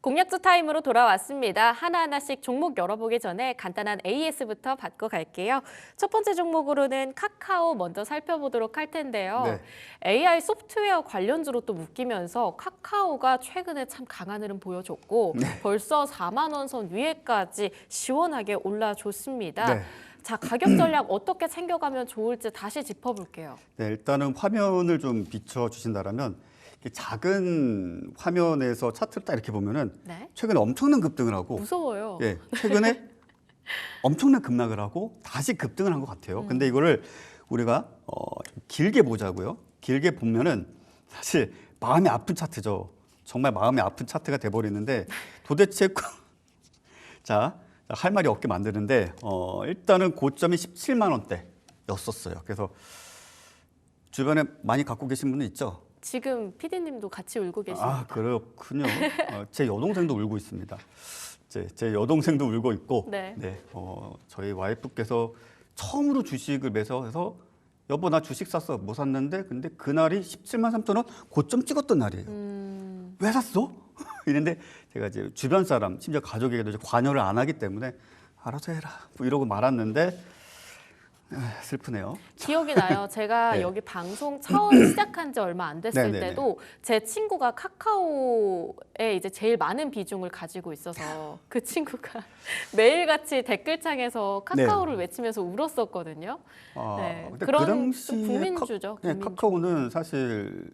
공략주 타임으로 돌아왔습니다. 하나하나씩 종목 열어보기 전에 간단한 AS부터 받고 갈게요. 첫 번째 종목으로는 카카오 먼저 살펴보도록 할 텐데요. 네. AI 소프트웨어 관련주로 또 묶이면서 카카오가 최근에 참 강한 흐름 보여줬고 벌써 4만 원 선 위에까지 시원하게 올라줬습니다. 네. 자, 가격 전략 어떻게 챙겨가면 좋을지 다시 짚어볼게요. 네, 일단은 화면을 좀 비춰주신다면 작은 화면에서 차트를 딱 이렇게 보면은 네. 최근에 엄청난 급등을 하고 무서워요. 예, 최근에 엄청난 급락을 하고 다시 급등을 한 것 같아요. 근데 이거를 우리가 좀 길게 보자고요. 길게 보면은 사실 마음이 아픈 차트죠. 정말 마음이 아픈 차트가 돼버리는데 도대체 자, 할 말이 없게 만드는데 일단은 고점이 17만 원대였었어요. 그래서 주변에 많이 갖고 계신 분은 있죠? 지금 PD님도 같이 울고 계십니다. 아, 그렇군요. 제 여동생도 울고 있습니다. 제 여동생도 울고 있고, 네. 저희 와이프께서 처음으로 주식을 매수해서 여보 나 주식 샀어. 뭐 샀는데 근데 그날이 17만 3천 원 고점 찍었던 날이에요. 왜 샀어? 이랬는데 제가 이제 주변 사람, 심지어 가족에게도 이제 관여를 안 하기 때문에 알아서 해라 뭐 이러고 말았는데 슬프네요. 기억이 나요. 제가 네. 여기 방송 처음 시작한 지 얼마 안 됐을 네네네. 때도 제 친구가 카카오에 이제 제일 많은 비중을 가지고 있어서 그 친구가 매일같이 댓글창에서 카카오를 외치면서 울었었거든요. 네. 근데 그런 그 당시에 국민주죠. 네, 국민주. 카카오는 사실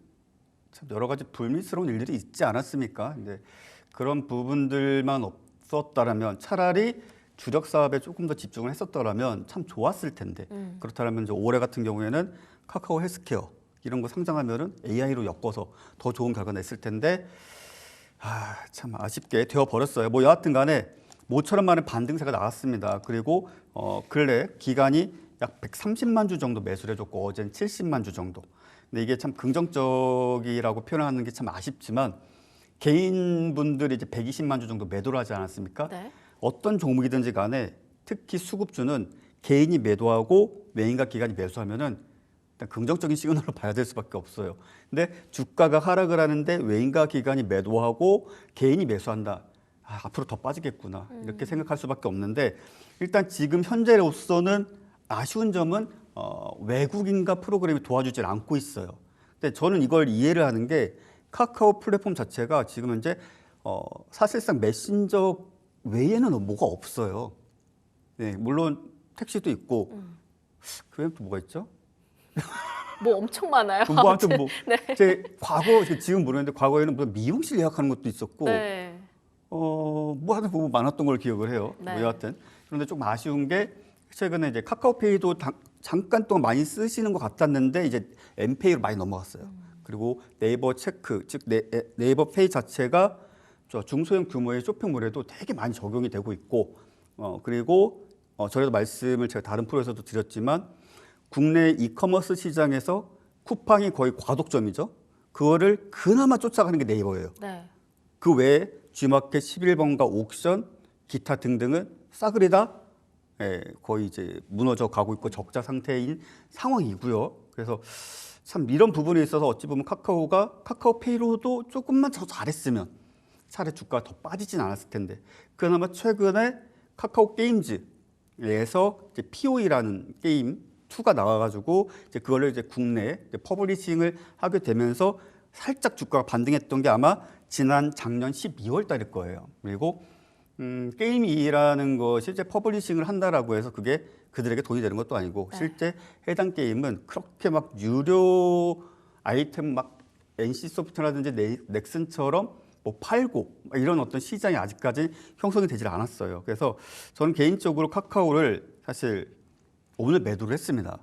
참 여러 가지 불미스러운 일들이 있지 않았습니까? 근데 그런 부분들만 없었다라면 차라리 주력 사업에 조금 더 집중을 했었더라면 참 좋았을 텐데 그렇다면 이제 올해 같은 경우에는 카카오 헬스케어 이런 거 상장하면은 AI로 엮어서 더 좋은 결과 냈을 텐데 참 아쉽게 되어 버렸어요. 뭐 여하튼간에 모처럼 많은 반등세가 나왔습니다. 그리고 근래 기간이 약 130만 주 정도 매수를 해줬고 어제는 70만 주 정도. 근데 이게 참 긍정적이라고 표현하는 게 참 아쉽지만 개인분들이 이제 120만 주 정도 매도를 하지 않았습니까? 네. 어떤 종목이든지 간에 특히 수급주는 개인이 매도하고 외인과 기관이 매수하면은 일단 긍정적인 시그널로 봐야 될 수밖에 없어요. 근데 주가가 하락을 하는데 외인과 기관이 매도하고 개인이 매수한다. 앞으로 더 빠지겠구나 이렇게 생각할 수밖에 없는데 일단 지금 현재로서는 아쉬운 점은 외국인과 프로그램이 도와주질 않고 있어요. 근데 저는 이걸 이해를 하는 게 카카오 플랫폼 자체가 지금 현재 사실상 메신저 외에는 뭐가 없어요. 네, 물론 택시도 있고 그 외에는 또 뭐가 있죠? 뭐 엄청 많아요. 뭐 아무튼 뭐 네. 제 지금 모르는데 과거에는 무슨 미용실 예약하는 것도 있었고 네. 뭐 하여튼 뭐 많았던 걸 기억을 해요. 네. 뭐 여하튼 그런데 좀 아쉬운 게 최근에 이제 카카오페이도 잠깐 동안 많이 쓰시는 것 같았는데 이제 엠페이로 많이 넘어갔어요. 그리고 네이버 체크 즉 네이버 페이 자체가 저 중소형 규모의 쇼핑몰에도 되게 많이 적용이 되고 있고 그리고 전에도 말씀을 제가 다른 프로에서도 드렸지만 국내 이커머스 시장에서 쿠팡이 거의 과독점이죠. 그거를 그나마 쫓아가는 게 네이버예요. 네. 그 외에 G마켓 11번가 옥션 기타 등등은 싸그리 다 거의 이제 무너져 가고 있고 적자 상태인 상황이고요. 그래서 참 이런 부분에 있어서 어찌 보면 카카오가 카카오페이로도 조금만 더 잘했으면 차라리 주가가 더 빠지진 않았을 텐데 그나마 최근에 카카오 게임즈에서 이제 POE라는 게임 2가 나와가지고 이제 그거를 이제 국내에 이제 퍼블리싱을 하게 되면서 살짝 주가가 반등했던 게 아마 지난 작년 12월 달일 거예요. 그리고 게임이라는 것이 이제 퍼블리싱을 한다라고 해서 그게 그들에게 돈이 되는 것도 아니고 실제 해당 게임은 그렇게 막 유료 아이템 막 NC소프트라든지 넥슨처럼 뭐 팔고 이런 어떤 시장이 아직까지 형성이 되질 않았어요. 그래서 저는 개인적으로 카카오를 사실 오늘 매도를 했습니다.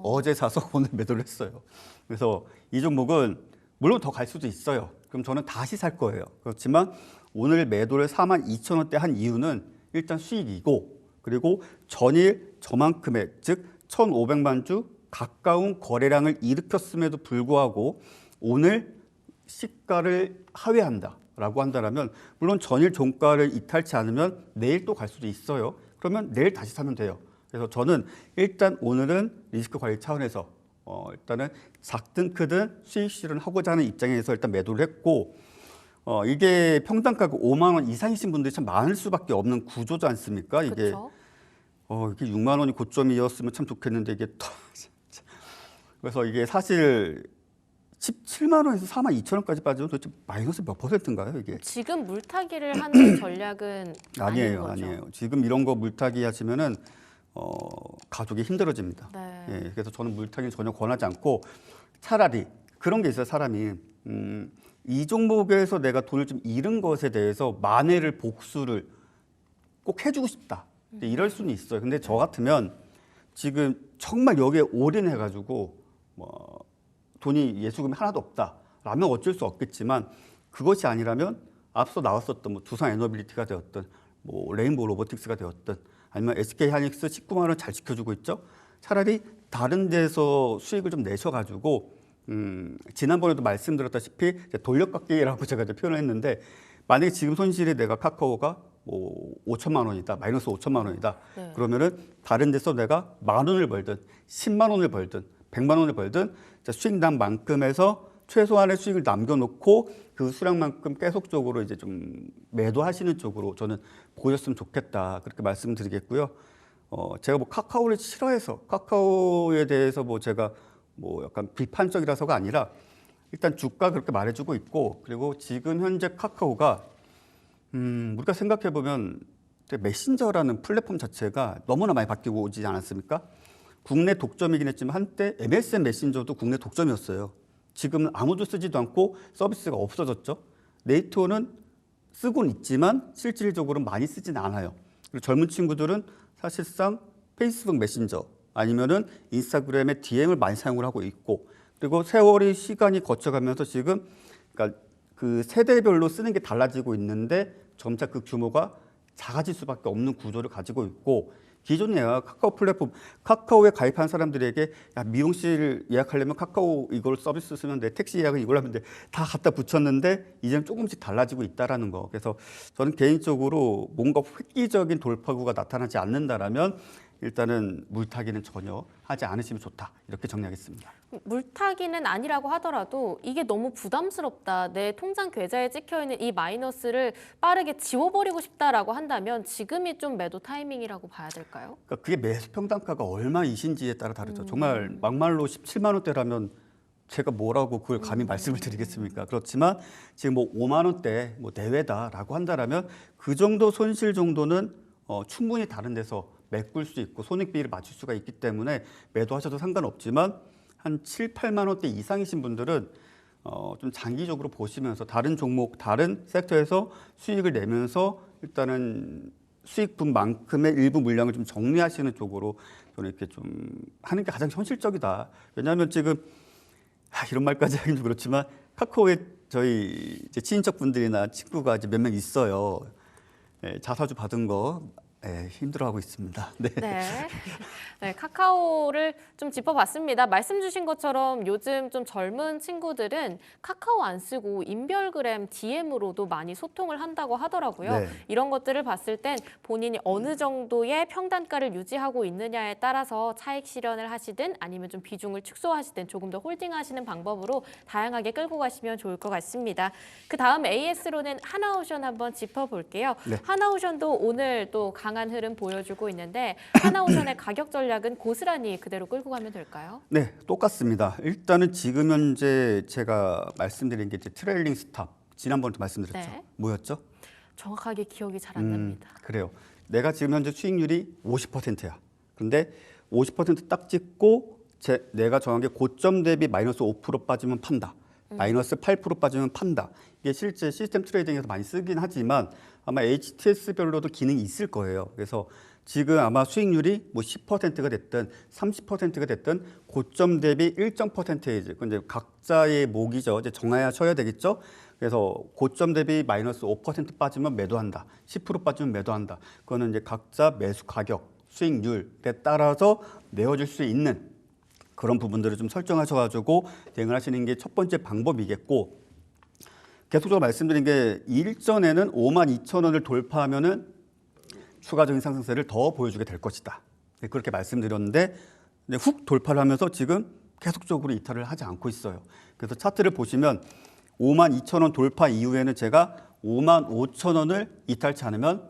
어제 사서 오늘 매도를 했어요. 그래서 이 종목은 물론 더 갈 수도 있어요. 그럼 저는 다시 살 거예요. 그렇지만 오늘 매도를 42,000원대 한 이유는 일단 수익이고 그리고 전일 저만큼의 즉 1,500만 주 가까운 거래량을 일으켰음에도 불구하고 오늘 시가를 하회한다라고 한다면 물론 전일 종가를 이탈치 않으면 내일 또 갈 수도 있어요. 그러면 내일 다시 사면 돼요. 그래서 저는 일단 오늘은 리스크 관리 차원에서 일단은 작든 크든 수익 실현하고자 하는 입장에서 일단 매도를 했고 이게 평단가가 5만 원 이상이신 분들이 참 많을 수밖에 없는 구조지 않습니까? 이게 그렇죠. 이게 6만 원이 고점이었으면 참 좋겠는데 이게 더 그래서 이게 사실 17만 원에서 4만 2천 원까지 빠지면 도대체 마이너스 몇 %인가요, 이게? 지금 물타기를 하는 전략은 아닌 거죠. 아니에요. 지금 이런 거 물타기 하시면은 가족이 힘들어집니다. 네. 예, 그래서 저는 물타기는 전혀 권하지 않고 차라리 그런 게 있어요, 사람이. 이 종목에서 내가 돈을 좀 잃은 것에 대해서 만회를 복수를 꼭 해주고 싶다. 이럴 수는 있어요. 근데 저 같으면 지금 정말 여기에 올인해가지고 돈이 예수금이 하나도 없다라면 어쩔 수 없겠지만 그것이 아니라면 앞서 나왔었던 뭐 두산 에너빌리티가 되었든 뭐 레인보우 로보틱스가 되었든 아니면 SK 하이닉스 19만 원 잘 지켜주고 있죠. 차라리 다른 데서 수익을 좀 내셔가지고 지난번에도 말씀드렸다시피 돌려깎기라고 제가 이제 표현을 했는데 만약에 지금 손실이 내가 카카오가 뭐 5천만 원이다, 마이너스 5천만 원이다. 네. 그러면은 다른 데서 내가 만 원을 벌든 10만 원을 벌든 100만 원을 벌든 수익 난 만큼에서 최소한의 수익을 남겨놓고 그 수량만큼 계속적으로 이제 좀 매도하시는 쪽으로 저는 보셨으면 좋겠다 그렇게 말씀드리겠고요. 제가 뭐 카카오를 싫어해서 카카오에 대해서 뭐 제가 뭐 약간 비판적이라서가 아니라 일단 주가 그렇게 말해주고 있고 그리고 지금 현재 카카오가 우리가 생각해 보면 메신저라는 플랫폼 자체가 너무나 많이 바뀌고 오지 않았습니까? 국내 독점이긴 했지만 한때 MSN 메신저도 국내 독점이었어요. 지금은 아무도 쓰지도 않고 서비스가 없어졌죠. 네이트워는 쓰고는 있지만 실질적으로 많이 쓰진 않아요. 그리고 젊은 친구들은 사실상 페이스북 메신저 아니면은 인스타그램의 DM을 많이 사용을 하고 있고 그리고 세월이 시간이 거쳐가면서 지금 그러니까 그 세대별로 쓰는 게 달라지고 있는데 점차 그 규모가 작아질 수밖에 없는 구조를 가지고 있고 기존에 카카오 플랫폼, 카카오에 가입한 사람들에게 야, 미용실 예약하려면 카카오 이걸 서비스 쓰면 돼, 택시 예약은 이걸 하면 돼, 다 갖다 붙였는데 이제는 조금씩 달라지고 있다라는 거. 그래서 저는 개인적으로 뭔가 획기적인 돌파구가 나타나지 않는다라면 일단은 물타기는 전혀 하지 않으시면 좋다 이렇게 정리하겠습니다. 물타기는 아니라고 하더라도 이게 너무 부담스럽다. 내 통장 계좌에 찍혀있는 이 마이너스를 빠르게 지워버리고 싶다라고 한다면 지금이 좀 매도 타이밍이라고 봐야 될까요? 그러니까 그게 매수 평단가가 얼마이신지에 따라 다르죠. 정말 막말로 17만 원대라면 제가 뭐라고 그걸 감히 말씀을 드리겠습니까? 그렇지만 지금 뭐 5만 원대 뭐 내외다라고 한다라면 그 정도 손실 정도는 충분히 다른 데서 메꿀 수 있고 손익 비율을 맞출 수가 있기 때문에 매도하셔도 상관없지만 한 7, 8만 원대 이상이신 분들은 좀 장기적으로 보시면서 다른 종목, 다른 섹터에서 수익을 내면서 일단은 수익분만큼의 일부 물량을 좀 정리하시는 쪽으로 저는 이렇게 좀 하는 게 가장 현실적이다. 왜냐하면 지금 이런 말까지 하긴 좀 그렇지만 카카오에 저희 이제 친인척분들이나 친구가 이제 몇 명 있어요. 자사주 받은 거 힘들어하고 있습니다. 네. 네. 네, 카카오를 좀 짚어봤습니다. 말씀 주신 것처럼 요즘 좀 젊은 친구들은 카카오 안 쓰고 인별그램 DM으로도 많이 소통을 한다고 하더라고요. 네. 이런 것들을 봤을 땐 본인이 어느 정도의 평단가를 유지하고 있느냐에 따라서 차익 실현을 하시든 아니면 좀 비중을 축소하시든 조금 더 홀딩하시는 방법으로 다양하게 끌고 가시면 좋을 것 같습니다. 그 다음 AS로는 하나오션 한번 짚어볼게요. 네. 하나오션도 오늘 또 강한 흐름 보여주고 있는데 하나오션의 가격 전략은 고스란히 그대로 끌고 가면 될까요? 네, 똑같습니다. 일단은 지금 현재 제가 말씀드린 게 이제 트레일링 스탑 지난번에도 말씀드렸죠. 네. 뭐였죠? 정확하게 기억이 잘 안 납니다. 그래요. 내가 지금 현재 수익률이 50%야. 근데 50%딱 찍고 내가 정한 게 고점 대비 마이너스 5% 빠지면 판다. 마이너스 8% 빠지면 판다. 이게 실제 시스템 트레이딩에서 많이 쓰긴 하지만 아마 HTS별로도 기능이 있을 거예요. 그래서 지금 아마 수익률이 뭐 10%가 됐든 30%가 됐든 고점 대비 일정 퍼센테이지, 근데 각자의 목이죠. 이제 정하셔야 되겠죠. 그래서 고점 대비 마이너스 5% 빠지면 매도한다. 10% 빠지면 매도한다. 그거는 이제 각자 매수 가격, 수익률에 따라서 내어줄 수 있는 그런 부분들을 좀 설정하셔가지고 대응을 하시는 게 첫 번째 방법이겠고, 계속적으로 말씀드린 게 일전에는 52,000원을 돌파하면은 추가적인 상승세를 더 보여주게 될 것이다. 그렇게 말씀드렸는데 훅 돌파를 하면서 지금 계속적으로 이탈을 하지 않고 있어요. 그래서 차트를 보시면 52,000원 돌파 이후에는 제가 55,000원을 이탈치 않으면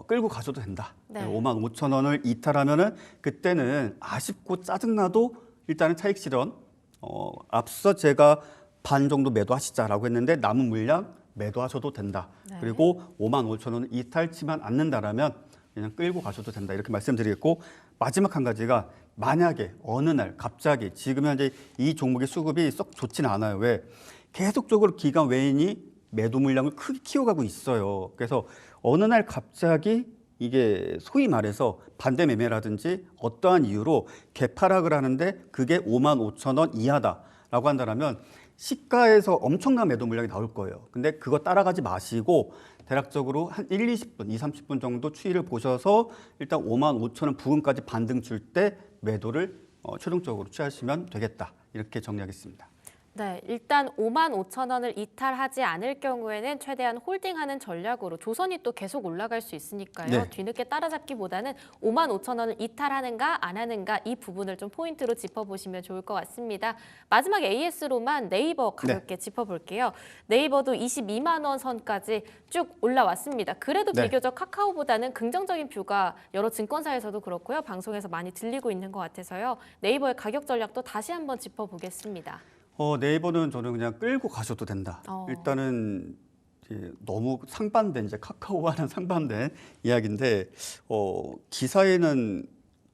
끌고 가셔도 된다. 네. 55,000원을 이탈하면은 그때는 아쉽고 짜증나도 일단은 차익 실현. 앞서 제가 반 정도 매도하시자라고 했는데 남은 물량 매도하셔도 된다. 네. 그리고 55,000원을 이탈치만 않는다라면 그냥 끌고 가셔도 된다. 이렇게 말씀드리겠고 마지막 한 가지가 만약에 어느 날 갑자기 지금 현재 이 종목의 수급이 썩 좋지는 않아요. 왜? 계속적으로 기관 외인이 매도 물량을 크게 키워가고 있어요. 그래서 어느 날 갑자기 이게 소위 말해서 반대 매매라든지 어떠한 이유로 개파락을 하는데 그게 55,000원 이하다라고 한다면 시가에서 엄청난 매도 물량이 나올 거예요. 근데 그거 따라가지 마시고 대략적으로 한 1, 20분, 2, 30분 정도 추이를 보셔서 일단 55,000원 부근까지 반등 줄 때 매도를 최종적으로 취하시면 되겠다. 이렇게 정리하겠습니다. 네, 일단 55,000원을 이탈하지 않을 경우에는 최대한 홀딩하는 전략으로 조선이 또 계속 올라갈 수 있으니까요. 네. 뒤늦게 따라잡기보다는 55,000원을 이탈하는가 안 하는가 이 부분을 좀 포인트로 짚어보시면 좋을 것 같습니다. 마지막 AS로만 네이버 가볍게 짚어볼게요. 네이버도 22만 원 선까지 쭉 올라왔습니다. 그래도 네. 비교적 카카오보다는 긍정적인 뷰가 여러 증권사에서도 그렇고요. 방송에서 많이 들리고 있는 것 같아서요. 네이버의 가격 전략도 다시 한번 짚어보겠습니다. 네이버는 저는 그냥 끌고 가셔도 된다. 일단은 이제 너무 상반된 이제 카카오와는 상반된 이야기인데 기사에는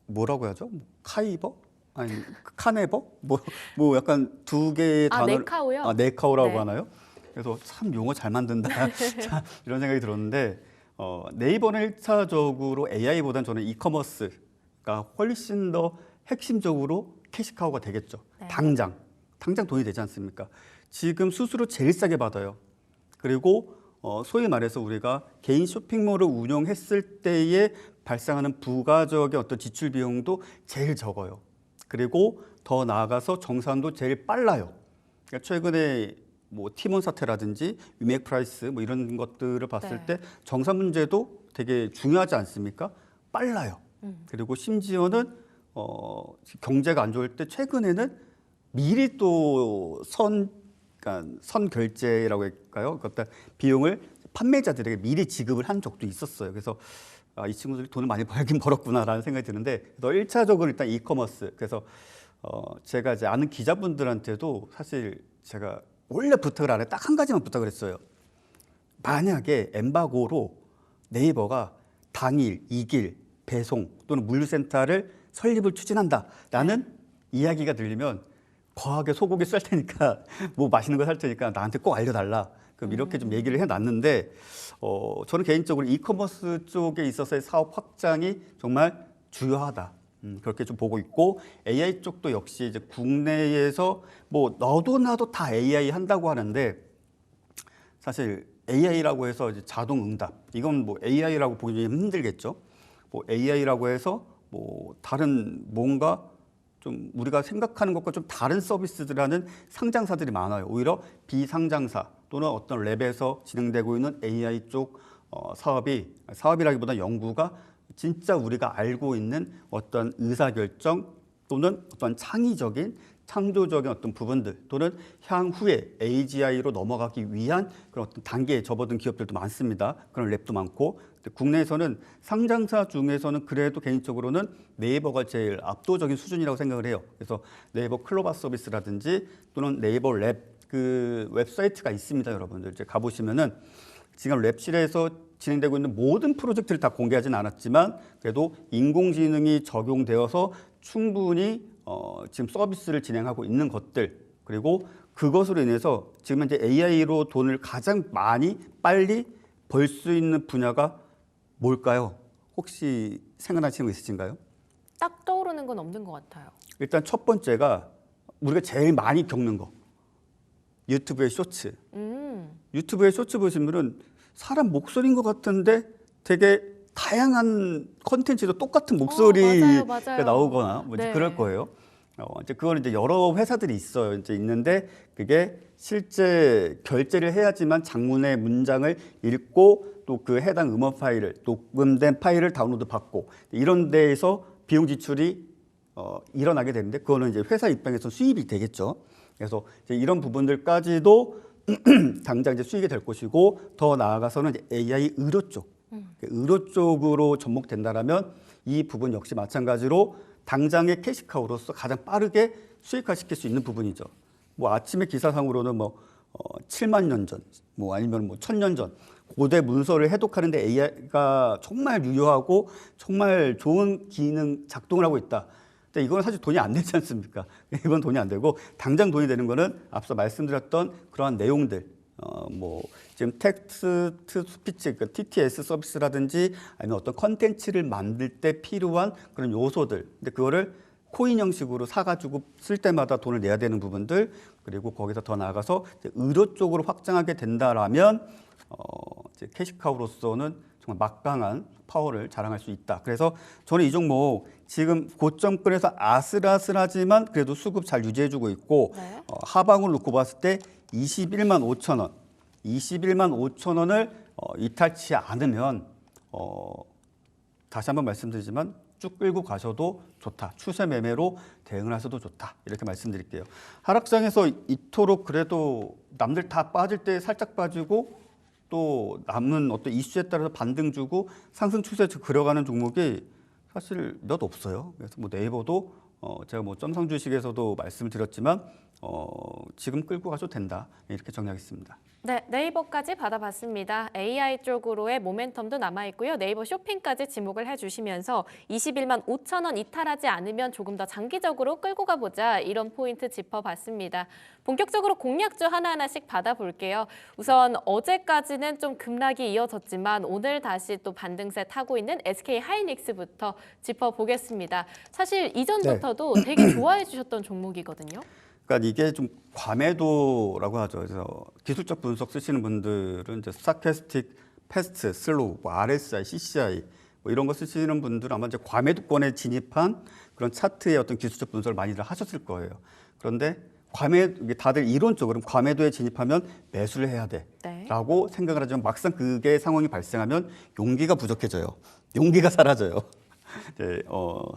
뭐라고 하죠? 뭐 카이버? 아니 카네버? 뭐 약간 두 개의 단어를 네카오요? 네카오라고 네. 하나요? 그래서 참 용어 잘 만든다. 자, 이런 생각이 들었는데 네이버는 1차적으로 AI보다는 저는 이커머스가 훨씬 더 핵심적으로 캐시카우가 되겠죠. 네. 당장 돈이 되지 않습니까? 지금 수수료 제일 싸게 받아요. 그리고 소위 말해서 우리가 개인 쇼핑몰을 운영했을 때에 발생하는 부가적인 어떤 지출 비용도 제일 적어요. 그리고 더 나아가서 정산도 제일 빨라요. 그러니까 최근에 뭐 티몬 사태라든지 위메이크 프라이스 뭐 이런 것들을 봤을 때 정산 문제도 되게 중요하지 않습니까? 빨라요. 그리고 심지어는 경제가 안 좋을 때 최근에는 미리 또 선 결제라고 할까요? 어떤 비용을 판매자들에게 미리 지급을 한 적도 있었어요. 그래서 이 친구들이 돈을 많이 벌긴 벌었구나라는 생각이 드는데, 그래서 1차적으로 일단 이커머스. 그래서 제가 이제 아는 기자분들한테도 사실 제가 원래 부탁을 안 해. 딱 한 가지만 부탁을 했어요. 만약에 엠바고로 네이버가 당일, 2일 배송 또는 물류센터를 설립을 추진한다라는 이야기가 들리면 거하게 소고기 쌀 테니까 뭐 맛있는 거 살 테니까 나한테 꼭 알려달라. 그럼 이렇게 좀 얘기를 해놨는데 저는 개인적으로 이커머스 쪽에 있어서의 사업 확장이 정말 주요하다. 그렇게 좀 보고 있고 AI 쪽도 역시 이제 국내에서 뭐 너도 나도 다 AI 한다고 하는데 사실 AI라고 해서 이제 자동 응답 이건 뭐 AI라고 보기 좀 힘들겠죠. 뭐 AI라고 해서 뭐 다른 뭔가 좀 우리가 생각하는 것과 좀 다른 서비스들하는 상장사들이 많아요. 오히려 비상장사 또는 어떤 랩에서 진행되고 있는 AI 쪽 사업이라기보다 연구가 진짜 우리가 알고 있는 어떤 의사결정 또는 어떤 창의적인 창조적인 어떤 부분들 또는 향후에 AGI로 넘어가기 위한 그런 어떤 단계에 접어든 기업들도 많습니다. 그런 랩도 많고 국내에서는 상장사 중에서는 그래도 개인적으로는 네이버가 제일 압도적인 수준이라고 생각을 해요. 그래서 네이버 클로바 서비스라든지 또는 네이버 랩 그 웹사이트가 있습니다, 여러분들. 이제 가보시면은 지금 랩실에서 진행되고 있는 모든 프로젝트를 다 공개하지는 않았지만 그래도 인공지능이 적용되어서 충분히 지금 서비스를 진행하고 있는 것들 그리고 그것으로 인해서 지금 현재 AI로 돈을 가장 많이 빨리 벌 수 있는 분야가 뭘까요? 혹시 생각나시는 거 있으신가요? 딱 떠오르는 건 없는 것 같아요. 일단 첫 번째가 우리가 제일 많이 겪는 거 유튜브의 쇼츠. 유튜브의 쇼츠 보시면은 사람 목소리인 것 같은데 되게 다양한 컨텐츠도 똑같은 목소리가 맞아요. 나오거나 뭐 네. 그럴 거예요. 이제 그거는 이제 여러 회사들이 있어요. 이제 있는데 그게 실제 결제를 해야지만 장문의 문장을 읽고 또 그 해당 음원 파일을 녹음된 파일을 다운로드 받고 이런 데에서 비용 지출이 일어나게 되는데 그거는 이제 회사 입장에서 수입이 되겠죠. 그래서 이제 이런 부분들까지도 당장 이제 수익이 될 것이고 더 나아가서는 이제 AI 의료 쪽, 의료 쪽으로 접목된다라면 이 부분 역시 마찬가지로 당장의 캐시카우로서 가장 빠르게 수익화시킬 수 있는 부분이죠. 뭐 아침에 기사상으로는 뭐 7만 년 전, 뭐 아니면 뭐 1000년 전 고대 문서를 해독하는데 AI가 정말 유효하고 정말 좋은 기능 작동을 하고 있다. 근데 이건 사실 돈이 안 되지 않습니까? 이건 돈이 안 되고 당장 돈이 되는 거는 앞서 말씀드렸던 그러한 내용들, 뭐 지금 텍스트 투 스피치, 그 TTS 서비스라든지 아니면 어떤 컨텐츠를 만들 때 필요한 그런 요소들. 근데 그거를 코인 형식으로 사가지고 쓸 때마다 돈을 내야 되는 부분들, 그리고 거기서 더 나아가서 이제 의료 쪽으로 확장하게 된다라면 이제 캐시카우로서는 정말 막강한 파워를 자랑할 수 있다. 그래서 저는 이 종목 지금 고점권에서 아슬아슬하지만 그래도 수급 잘 유지해주고 있고 네. 하방을 놓고 봤을 때 21만 5천 원, 21만 5천 원을 이탈치 않으면 다시 한번 말씀드리지만 쭉 끌고 가셔도 좋다. 추세 매매로 대응을 하셔도 좋다. 이렇게 말씀드릴게요. 하락장에서 이토록 그래도 남들 다 빠질 때 살짝 빠지고 또 남은 어떤 이슈에 따라서 반등 주고 상승 추세 그려가는 종목이 사실 몇 없어요. 그래서 뭐 네이버도 제가 뭐 점상 주식에서도 말씀을 드렸지만 지금 끌고 가셔도 된다. 이렇게 정리하겠습니다. 네, 네이버까지 받아봤습니다. AI 쪽으로의 모멘텀도 남아있고요. 네이버 쇼핑까지 지목을 해주시면서 21만 5천 원 이탈하지 않으면 조금 더 장기적으로 끌고 가보자 이런 포인트 짚어봤습니다. 본격적으로 공략주 하나하나씩 받아볼게요. 우선 어제까지는 좀 급락이 이어졌지만 오늘 다시 또 반등세 타고 있는 SK 하이닉스부터 짚어보겠습니다. 사실 이전부터도 되게 좋아해 주셨던 종목이거든요. 그러니까 이게 좀 과매도라고 하죠. 그래서 기술적 분석 쓰시는 분들은 이제 스타캐스틱, 패스트, 슬로우, 뭐 RSI, CCI 뭐 이런 거 쓰시는 분들은 아마 이제 과매도권에 진입한 그런 차트의 어떤 기술적 분석을 많이들 하셨을 거예요. 그런데 이게 다들 이론적으로 과매도에 진입하면 매수를 해야 돼라고 생각을 하지만 막상 그게 상황이 발생하면 용기가 부족해져요. 용기가 사라져요. 네,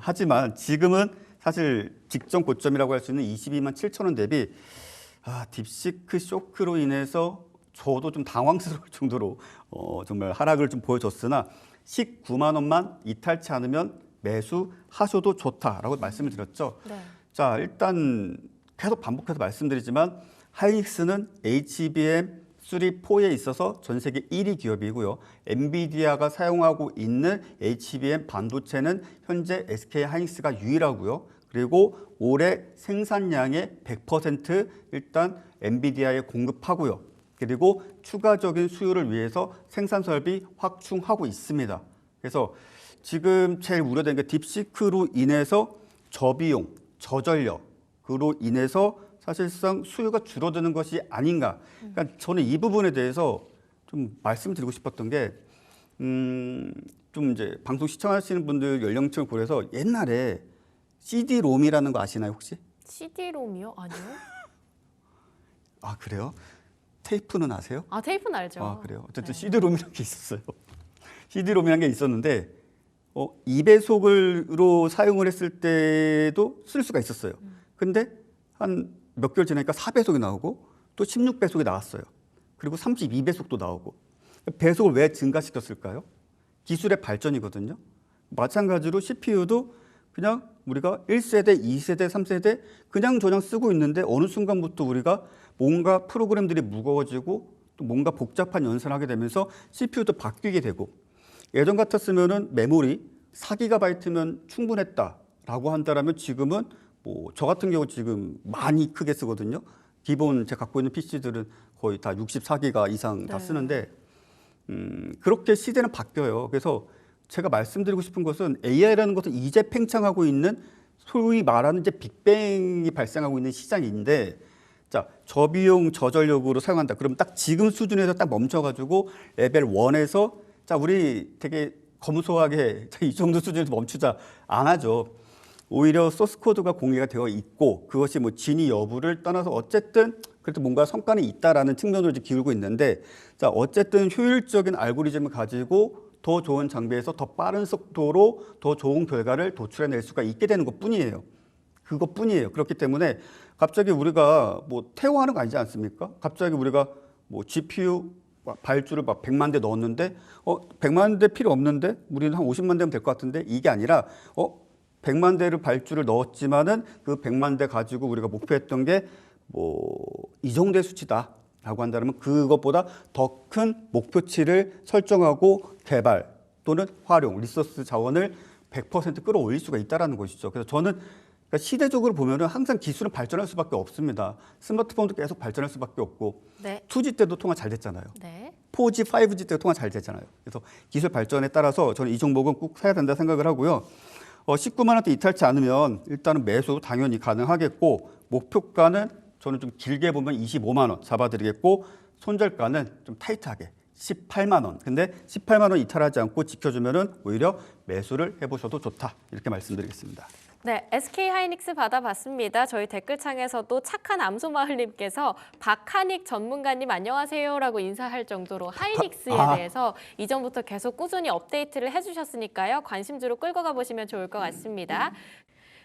하지만 지금은 사실 직전 고점이라고 할 수 있는 22만 7천 원 대비 딥시크 쇼크로 인해서 저도 좀 당황스러울 정도로 정말 하락을 좀 보여줬으나 19만 원만 이탈치 않으면 매수하셔도 좋다라고 말씀을 드렸죠. 네. 자, 일단 계속 반복해서 말씀드리지만 하이닉스는 HBM3-4에 있어서 전 세계 1위 기업이고요. 엔비디아가 사용하고 있는 HBM 반도체는 현재 SK 하이닉스가 유일하고요. 그리고 올해 생산량의 100% 일단 엔비디아에 공급하고요. 그리고 추가적인 수요를 위해서 생산 설비 확충하고 있습니다. 그래서 지금 제일 우려되는 게 딥시크로 인해서 저비용, 저전력으로 인해서 사실상 수요가 줄어드는 것이 아닌가. 그러니까 저는 이 부분에 대해서 좀 말씀드리고 싶었던 게 좀 이제 방송 시청하시는 분들 연령층을 고려해서 옛날에 CD-롬이라는 거 아시나요 혹시? CD-롬이요? 아니요. 아 그래요? 테이프는 아세요? 아, 테이프는 알죠. 아 그래요? 어쨌든 네. CD-롬이라는 게 있었어요. CD-롬이라는 게 있었는데 2배속으로 사용을 했을 때도 쓸 수가 있었어요. 근데 한 몇 개월 지나니까 4배속이 나오고 또 16배속이 나왔어요. 그리고 32배속도 나오고. 배속을 왜 증가시켰을까요? 기술의 발전이거든요. 마찬가지로 CPU도 그냥 우리가 1세대, 2세대, 3세대 그냥 저냥 쓰고 있는데 어느 순간부터 우리가 뭔가 프로그램들이 무거워지고 또 뭔가 복잡한 연산을 하게 되면서 CPU도 바뀌게 되고 예전 같았으면은 메모리 4GB면 충분했다라고 한다라면 지금은 뭐 저 같은 경우 지금 많이 크게 쓰거든요. 기본 제가 갖고 있는 PC들은 거의 다 64GB 이상 다 네. 쓰는데 그렇게 시대는 바뀌어요. 그래서 제가 말씀드리고 싶은 것은 AI라는 것은 이제 팽창하고 있는 소위 말하는 이제 빅뱅이 발생하고 있는 시장인데 자, 저비용 저전력으로 사용한다. 그럼 딱 지금 수준에서 딱 멈춰가지고 레벨 1에서 자, 우리 되게 검소하게 이 정도 수준에서 멈추자 안 하죠. 오히려 소스 코드가 공개가 되어 있고 그것이 뭐 진위 여부를 떠나서 어쨌든 그래도 뭔가 성과는 있다라는 측면으로 이제 기울고 있는데 자, 어쨌든 효율적인 알고리즘을 가지고 더 좋은 장비에서 더 빠른 속도로 더 좋은 결과를 도출해낼 수가 있게 되는 것뿐이에요. 그것뿐이에요. 그렇기 때문에 갑자기 우리가 뭐 태워하는 거 아니지 않습니까? 갑자기 우리가 뭐 GPU 발주를 막 100만 대 넣었는데 100만 대 필요 없는데 우리는 한 50만 대면 될 것 같은데 이게 아니라 100만 대를 발주를 넣었지만은 그 100만 대 가지고 우리가 목표했던 게 뭐 이 정도의 수치다라고 한다면 그것보다 더 큰 목표치를 설정하고 개발 또는 활용 리소스 자원을 100% 끌어올릴 수가 있다라는 것이죠. 그래서 저는 그러니까 시대적으로 보면은 항상 기술은 발전할 수밖에 없습니다. 스마트폰도 계속 발전할 수밖에 없고 네. 2G 때도 통화 잘 됐잖아요. 네. 4G, 5G 때도 통화 잘 되잖아요. 그래서 기술 발전에 따라서 저는 이 종목은 꼭 사야 된다 생각을 하고요. 19만 원대 이탈치 않으면 일단은 매수 당연히 가능하겠고 목표가는 저는 좀 길게 보면 25만 원 잡아드리겠고 손절가는 좀 타이트하게 18만 원. 근데 18만 원 이탈하지 않고 지켜주면은 오히려 매수를 해보셔도 좋다 이렇게 말씀드리겠습니다. 네, SK 하이닉스 받아봤습니다. 저희 댓글창에서도 착한 암소마을님께서 박하닉 전문가님 안녕하세요라고 인사할 정도로 하이닉스에 대해서 이전부터 계속 꾸준히 업데이트를 해주셨으니까요. 관심주로 끌고 가보시면 좋을 것 같습니다.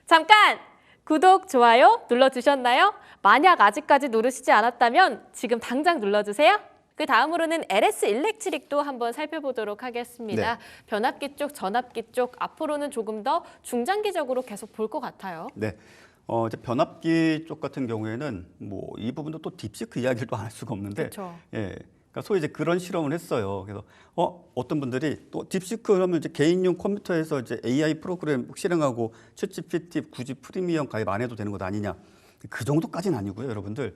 잠깐! 구독, 좋아요 눌러주셨나요? 만약 아직까지 누르시지 않았다면 지금 당장 눌러주세요. 그 다음으로는 LS 일렉트릭도 한번 살펴보도록 하겠습니다. 네. 변압기 쪽, 전압기 쪽 앞으로는 조금 더 중장기적으로 계속 볼 것 같아요. 네. 이제 변압기 쪽 같은 경우에는 뭐 이 부분도 또 딥시크 이야기를 또 안 할 수가 없는데, 그렇죠. 예, 그러니까 소위 이제 그런 실험을 했어요. 그래서 어떤 분들이 또 딥시크 하면 이제 개인용 컴퓨터에서 이제 AI 프로그램 실행하고 챗GPT 굳이 프리미엄 가입 안 해도 되는 것 아니냐? 그 정도까지는 아니고요, 여러분들.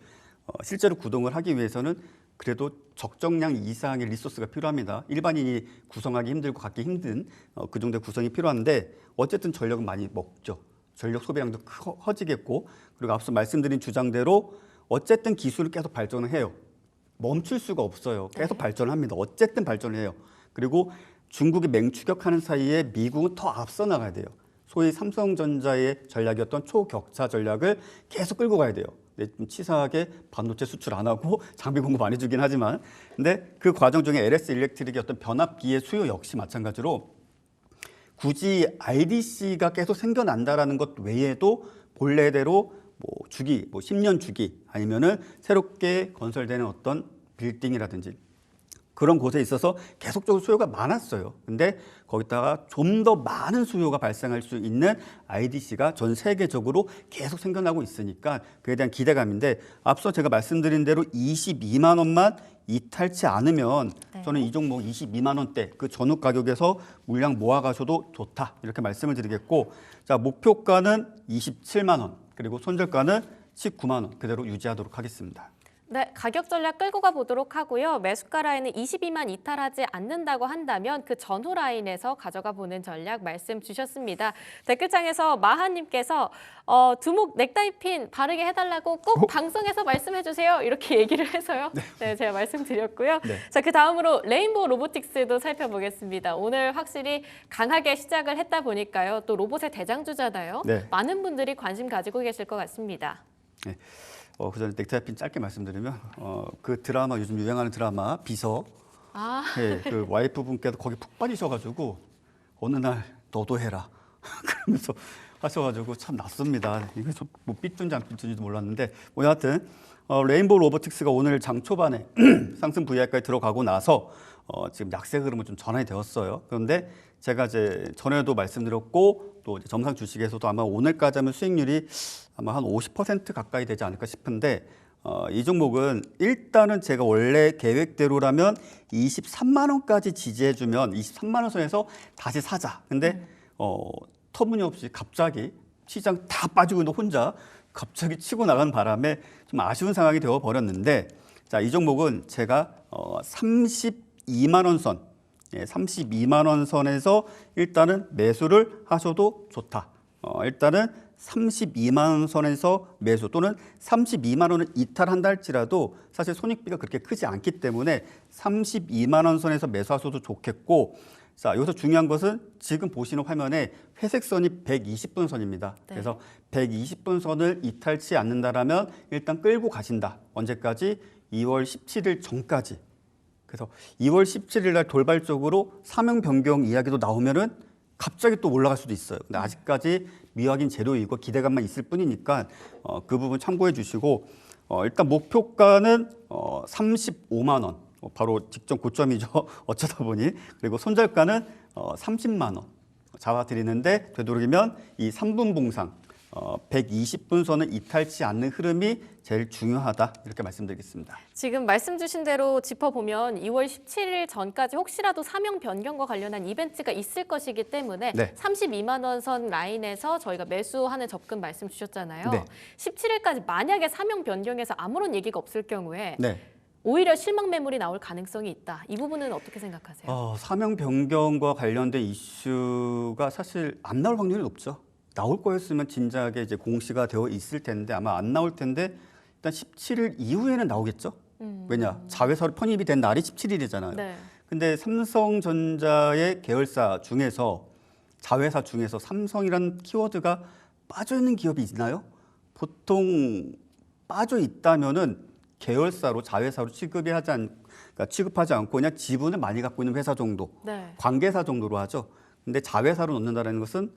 실제로 구동을 하기 위해서는 그래도 적정량 이상의 리소스가 필요합니다. 일반인이 구성하기 힘들고 갖기 힘든 그 정도의 구성이 필요한데 어쨌든 전력은 많이 먹죠. 전력 소비량도 커지겠고 그리고 앞서 말씀드린 주장대로 어쨌든 기술을 계속 발전을 해요. 멈출 수가 없어요. 계속 발전을 합니다. 어쨌든 발전을 해요. 그리고 중국이 맹추격하는 사이에 미국은 더 앞서 나가야 돼요. 소위 삼성전자의 전략이었던 초격차 전략을 계속 끌고 가야 돼요. 좀 치사하게 반도체 수출 안 하고 장비 공급 안 해주긴 하지만 근데 그 과정 중에 LS 일렉트릭의 어떤 변압기의 수요 역시 마찬가지로 굳이 RDC가 계속 생겨난다라는 것 외에도 본래대로 뭐 주기, 뭐 10년 주기 아니면은 새롭게 건설되는 어떤 빌딩이라든지 그런 곳에 있어서 계속적으로 수요가 많았어요. 근데 거기다가 좀 더 많은 수요가 발생할 수 있는 IDC가 전 세계적으로 계속 생겨나고 있으니까 그에 대한 기대감인데 앞서 제가 말씀드린 대로 22만 원만 이탈치 않으면 저는 이 종목 22만 원대 그 전후 가격에서 물량 모아가셔도 좋다 이렇게 말씀을 드리겠고 자 목표가는 27만 원 그리고 손절가는 19만 원 그대로 유지하도록 하겠습니다. 네, 가격 전략 끌고 가보도록 하고요. 매수가 라인은 22만 이탈하지 않는다고 한다면 그 전후 라인에서 가져가 보는 전략 말씀 주셨습니다. 댓글창에서 마하님께서 두목 넥타이 핀 바르게 해달라고 꼭 방송에서 말씀해주세요. 이렇게 얘기를 해서요. 네, 제가 말씀드렸고요. 네. 자, 그 다음으로 레인보우 로보틱스도 살펴보겠습니다. 오늘 확실히 강하게 시작을 했다 보니까요. 또 로봇의 대장주잖아요. 네. 많은 분들이 관심 가지고 계실 것 같습니다. 네. 그 전에 넥타이 핀 짧게 말씀드리면 그 드라마 요즘 유행하는 드라마 비서 네, 그 와이프분께서 거기 푹 빠지셔가지고 어느 날 너도 해라 그러면서 하셔가지고 참 낯섭니다. 이게 좀 뭐 삐뚤지 안 삐뚤지도 몰랐는데 뭐 여하튼 레인보우 로보틱스가 오늘 장 초반에 상승 VR까지 들어가고 나서 지금 약세 흐름은 좀 전환이 되었어요. 그런데 제가 이제 전에도 말씀드렸고 또 이제 점상 주식에서도 아마 오늘까지 하면 수익률이 아마 한 50% 가까이 되지 않을까 싶은데 이 종목은 일단은 제가 원래 계획대로라면 23만 원까지 지지해주면 23만 원 선에서 다시 사자. 근데 터무니없이 갑자기 시장 다 빠지고 있는 혼자 갑자기 치고 나간 바람에 좀 아쉬운 상황이 되어 버렸는데 자, 이 종목은 제가 32만 원 선, 32만 원 선에서 일단은 매수를 하셔도 좋다. 일단은 32만 원 선에서 매수 또는 32만 원을 이탈한다 할지라도 사실 손익비가 그렇게 크지 않기 때문에 32만 원 선에서 매수하셔도 좋겠고 자, 여기서 중요한 것은 지금 보시는 화면에 회색 선이 120분 선입니다. 네. 그래서 120분 선을 이탈치 않는다라면 일단 끌고 가신다. 언제까지? 2월 17일 전까지. 그래서 2월 17일 날 돌발적으로 사명 변경 이야기도 나오면은 갑자기 또 올라갈 수도 있어요. 근데 아직까지 미확인 재료이고 기대감만 있을 뿐이니까 그 부분 참고해 주시고 일단 목표가는 35만 원. 바로 직전 고점이죠. 어쩌다 보니. 그리고 손절가는 30만 원 잡아드리는데 되도록이면 이 3분 봉상 120분 선을 이탈치 않는 흐름이 제일 중요하다 이렇게 말씀드리겠습니다. 지금 말씀 주신 대로 짚어보면 2월 17일 전까지 혹시라도 사명 변경과 관련한 이벤트가 있을 것이기 때문에 네. 32만 원 선 라인에서 저희가 매수하는 접근 말씀 주셨잖아요. 네. 17일까지 만약에 사명 변경에서 아무런 얘기가 없을 경우에 네. 오히려 실망 매물이 나올 가능성이 있다. 이 부분은 어떻게 생각하세요? 사명 변경과 관련된 이슈가 사실 안 나올 확률이 높죠. 나올 거였으면 진작에 이제 공시가 되어 있을 텐데 아마 안 나올 텐데 일단 17일 이후에는 나오겠죠. 왜냐 자회사로 편입이 된 날이 17일이잖아요. 네. 근데 삼성전자의 계열사 중에서 자회사 중에서 삼성이란 키워드가 빠져 있는 기업이 있나요? 보통 빠져 있다면은 계열사로 자회사로 그러니까 취급하지 않고 그냥 지분을 많이 갖고 있는 회사 정도, 네. 관계사 정도로 하죠. 근데 자회사로 넣는다는 것은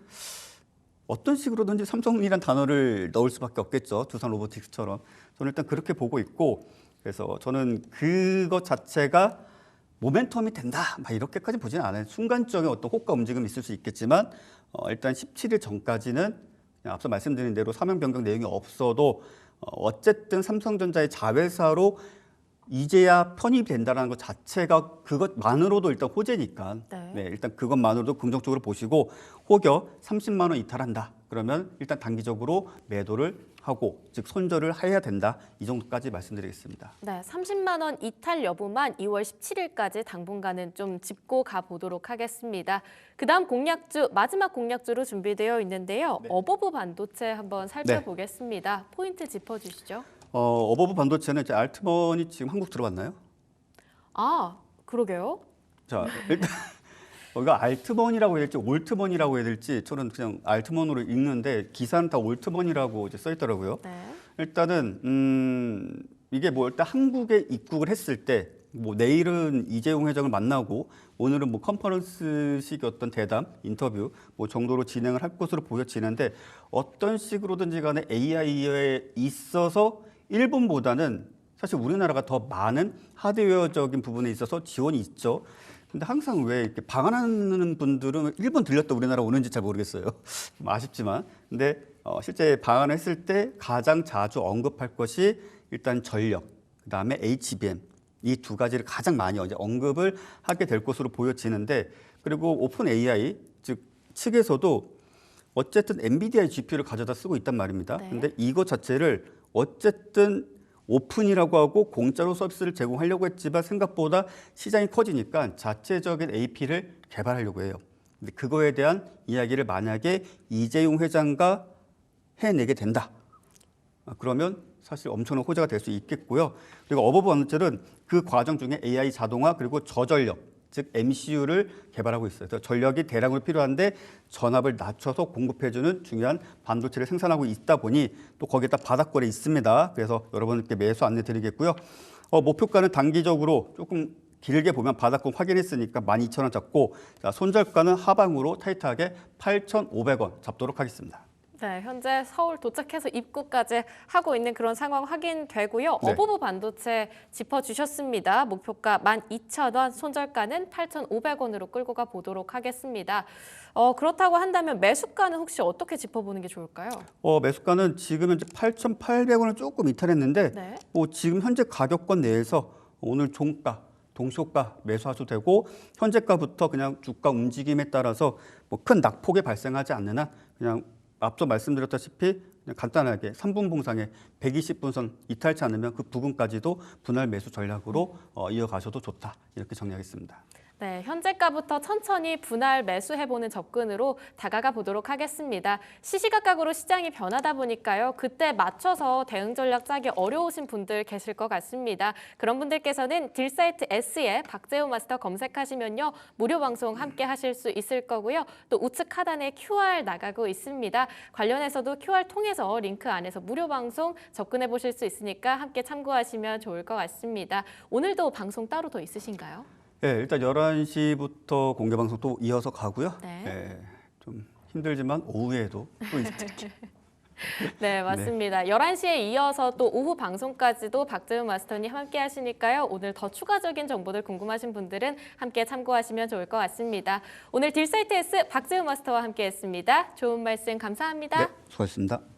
어떤 식으로든지 삼성이란 단어를 넣을 수밖에 없겠죠. 두산 로보틱스처럼. 저는 일단 그렇게 보고 있고 그래서 저는 그것 자체가 모멘텀이 된다. 막 이렇게까지 보지는 않아요. 순간적인 어떤 호가 움직임이 있을 수 있겠지만 일단 17일 전까지는 그냥 앞서 말씀드린 대로 사명 변경 내용이 없어도 어쨌든 삼성전자의 자회사로 이제야 편입이 된다는 것 자체가 그것만으로도 일단 호재니까 네. 일단 그것만으로도 긍정적으로 보시고 혹여 30만 원 이탈한다 그러면 일단 단기적으로 매도를 하고 즉 손절을 해야 된다 이 정도까지 말씀드리겠습니다. 네, 30만 원 이탈 여부만 2월 17일까지 당분간은 좀 짚고 가보도록 하겠습니다. 그다음 공략주, 마지막 공략주로 준비되어 있는데요. 네. 어버브 반도체 한번 살펴보겠습니다. 포인트 짚어주시죠. 어버브 반도체는 이제 알트먼이 지금 한국 들어왔나요? 아, 그러게요. 자 일단 이거 알트먼이라고 해야 될지 올트먼이라고 해야 될지 저는 그냥 알트먼으로 읽는데 기사는 다 올트먼이라고 이제 써 있더라고요. 네. 일단은 이게 뭐 일단 한국에 입국을 했을 때 뭐 내일은 이재용 회장을 만나고 오늘은 뭐 컨퍼런스식 어떤 대담 인터뷰 뭐 정도로 진행을 할 것으로 보여지는데 어떤 식으로든지 간에 AI에 있어서 일본보다는 사실 우리나라가 더 많은 하드웨어적인 부분에 있어서 지원이 있죠. 근데 항상 왜 이렇게 방한하는 분들은 일본 들렸다 우리나라 오는지 잘 모르겠어요. 좀 아쉽지만. 근데 실제 방한을 했을 때 가장 자주 언급할 것이 일단 전력, 그다음에 HBM 이 두 가지를 가장 많이 이제 언급을 하게 될 것으로 보여지는데 그리고 오픈 AI 측에서도 어쨌든 엔비디아의 GPU를 가져다 쓰고 있단 말입니다. 네. 근데 이거 자체를 어쨌든 오픈이라고 하고 공짜로 서비스를 제공하려고 했지만 생각보다 시장이 커지니까 자체적인 AP를 개발하려고 해요. 근데 그거에 대한 이야기를 만약에 이재용 회장과 해내게 된다. 그러면 사실 엄청난 호재가 될 수 있겠고요. 그리고 어버브 반도체는 그 과정 중에 AI 자동화 그리고 저전력 즉 MCU를 개발하고 있어요. 그래서 전력이 대량으로 필요한데 전압을 낮춰서 공급해주는 중요한 반도체를 생산하고 있다 보니 또 거기에다 바닥권에 있습니다. 그래서 여러분께 매수 안내드리겠고요. 목표가는 단기적으로 조금 길게 보면 바닥권 확인했으니까 12,000원 잡고 자, 손절가는 하방으로 타이트하게 8,500원 잡도록 하겠습니다. 네, 현재 서울 도착해서 입구까지 하고 있는 그런 상황 확인되고요. 네. 어버브 반도체 짚어주셨습니다. 목표가 12,000원, 손절가는 8,500원으로 끌고 가 보도록 하겠습니다. 그렇다고 한다면 매수가는 혹시 어떻게 짚어보는 게 좋을까요? 매수가는 지금 현재 8,800원을 조금 이탈했는데 네. 지금 현재 가격권 내에서 오늘 종가 동시호가 매수하셔도 되고 현재가부터 그냥 주가 움직임에 따라서 뭐 큰 낙폭이 발생하지 않는 한 그냥 앞서 말씀드렸다시피 그냥 간단하게 3분 봉상에 120분선 이탈치 않으면 그 부분까지도 분할 매수 전략으로 이어가셔도 좋다 이렇게 정리하겠습니다. 네, 현재가부터 천천히 분할 매수해보는 접근으로 다가가 보도록 하겠습니다. 시시각각으로 시장이 변하다 보니까요. 그때 맞춰서 대응 전략 짜기 어려우신 분들 계실 것 같습니다. 그런 분들께서는 딜사이트 S에 박재호 마스터 검색하시면요. 무료 방송 함께 하실 수 있을 거고요. 또 우측 하단에 QR 나가고 있습니다. 관련해서도 QR 통해서 링크 안에서 무료 방송 접근해 보실 수 있으니까 함께 참고하시면 좋을 것 같습니다. 오늘도 방송 따로 더 있으신가요? 네, 일단 11시부터 공개 방송 또 이어서 가고요. 네. 네. 좀 힘들지만 오후에도 또 이제 네, 맞습니다. 11시에 이어서 또 오후 방송까지도 박재훈 마스터님 함께 하시니까요. 오늘 더 추가적인 정보들 궁금하신 분들은 함께 참고하시면 좋을 것 같습니다. 오늘 딜사이트 S 박재훈 마스터와 함께 했습니다. 좋은 말씀 감사합니다. 네, 수고하셨습니다.